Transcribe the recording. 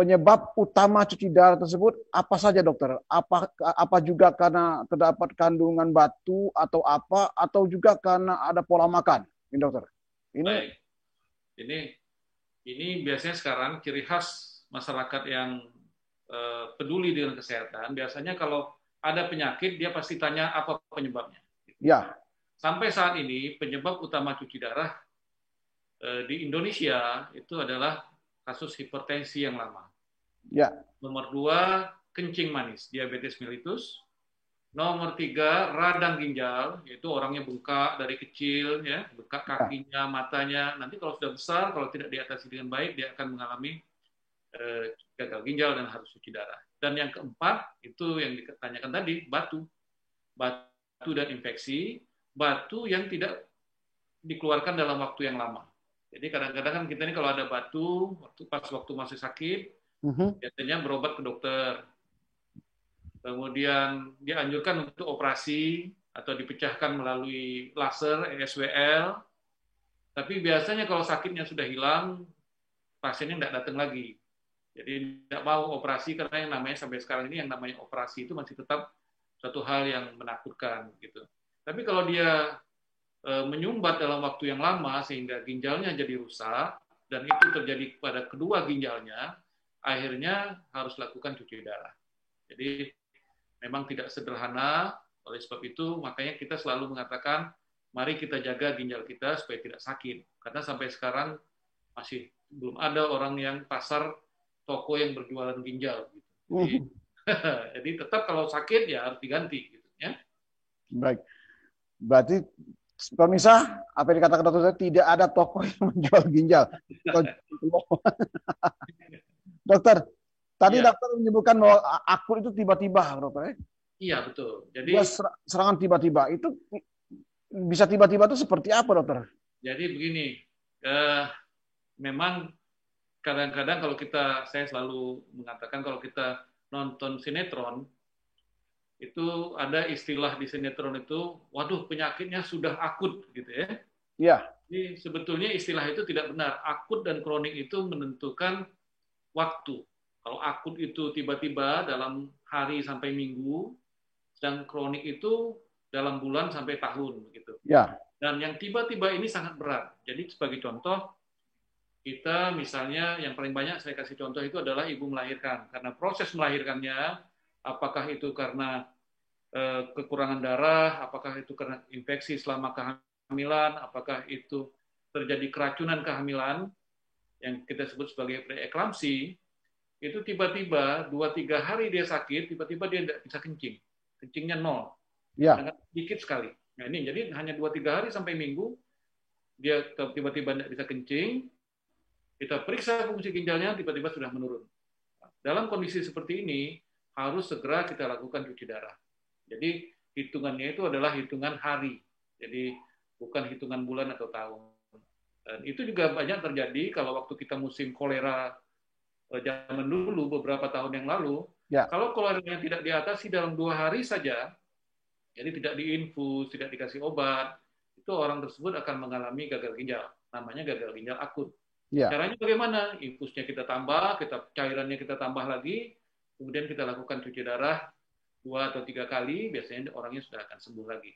penyebab utama cuci darah tersebut apa saja dokter? Apa juga karena terdapat kandungan batu atau apa? Atau juga karena ada pola makan, ini dokter? Ini Baik, ini biasanya sekarang ciri khas masyarakat yang peduli dengan kesehatan. Biasanya kalau ada penyakit dia pasti tanya apa penyebabnya. ya, Sampai saat ini penyebab utama cuci darah di Indonesia itu adalah kasus hipertensi yang lama. ya, Nomor 2, kencing manis, diabetes mellitus. Nomor 3, radang ginjal, yaitu orangnya bengkak dari kecil, ya, bengkak ya. kakinya, matanya. Nanti kalau sudah besar, kalau tidak diatasi dengan baik, dia akan mengalami gagal ginjal dan harus cuci darah. Dan yang keempat, itu yang ditanyakan tadi, batu. Batu dan infeksi, batu yang tidak dikeluarkan dalam waktu yang lama. Jadi kadang-kadang kan kita ini kalau ada batu, waktu masih sakit, Mhm. biasanya berobat ke dokter. Kemudian dianjurkan untuk operasi atau dipecahkan melalui laser, ESWL. Tapi biasanya kalau sakitnya sudah hilang, pasiennya tidak datang lagi. Jadi tidak mau operasi karena yang namanya sampai sekarang ini yang namanya operasi itu masih tetap satu hal yang menakutkan gitu. Tapi kalau dia menyumbat dalam waktu yang lama sehingga ginjalnya jadi rusak dan itu terjadi pada kedua ginjalnya, akhirnya harus lakukan cuci darah. Jadi memang tidak sederhana, oleh sebab itu makanya kita selalu mengatakan mari kita jaga ginjal kita supaya tidak sakit. Karena sampai sekarang masih belum ada orang yang pasar toko yang berjualan ginjal gitu. Jadi Mhm. jadi tetap kalau sakit ya harus diganti gitu ya. Baik. Berarti pemirsa, apa yang dikatakan dokter saya, tidak ada toko yang menjual ginjal. Dokter, tadi Iya, dokter menyebutkan bahwa akut itu tiba-tiba, dokter. iya betul. Jadi Dia serangan tiba-tiba. Itu bisa tiba-tiba itu seperti apa, dokter? begini, eh, memang kadang-kadang kalau saya selalu mengatakan kalau kita nonton sinetron, itu ada istilah di sinetron itu, waduh penyakitnya sudah akut gitu ya. Ya, Jadi sebetulnya istilah itu tidak benar. Akut dan kronik itu menentukan waktu. Kalau akut itu tiba-tiba dalam hari sampai minggu, dan kronik itu dalam bulan sampai tahun begitu. ya, Dan yang tiba-tiba ini sangat berat. Jadi sebagai contoh, kita misalnya yang paling banyak saya kasih contoh itu adalah ibu melahirkan. Karena proses melahirkannya, apakah itu karena kekurangan darah, apakah itu karena infeksi selama kehamilan, apakah itu terjadi keracunan kehamilan yang kita sebut sebagai preeklamsi, itu tiba-tiba 2-3 hari dia sakit, tiba-tiba dia tidak bisa kencing, kencingnya nol, ya. sangat sedikit sekali. Nah ini jadi hanya 2-3 hari sampai minggu dia tiba-tiba tidak bisa kencing, kita periksa fungsi ginjalnya tiba-tiba sudah menurun. Dalam kondisi seperti ini harus segera kita lakukan cuci darah. Jadi hitungannya itu adalah hitungan hari, jadi bukan hitungan bulan atau tahun. Dan itu juga banyak terjadi kalau waktu kita musim kolera zaman dulu beberapa tahun yang lalu. Ya. Kalau koleranya tidak diatasi dalam 2 hari saja, jadi tidak diinfus, tidak dikasih obat, itu orang tersebut akan mengalami gagal ginjal. Namanya gagal ginjal akut. Ya. Caranya bagaimana? Infusnya kita tambah, cairannya kita tambah lagi, kemudian kita lakukan cuci darah 2 atau 3 kali, biasanya orangnya sudah akan sembuh lagi.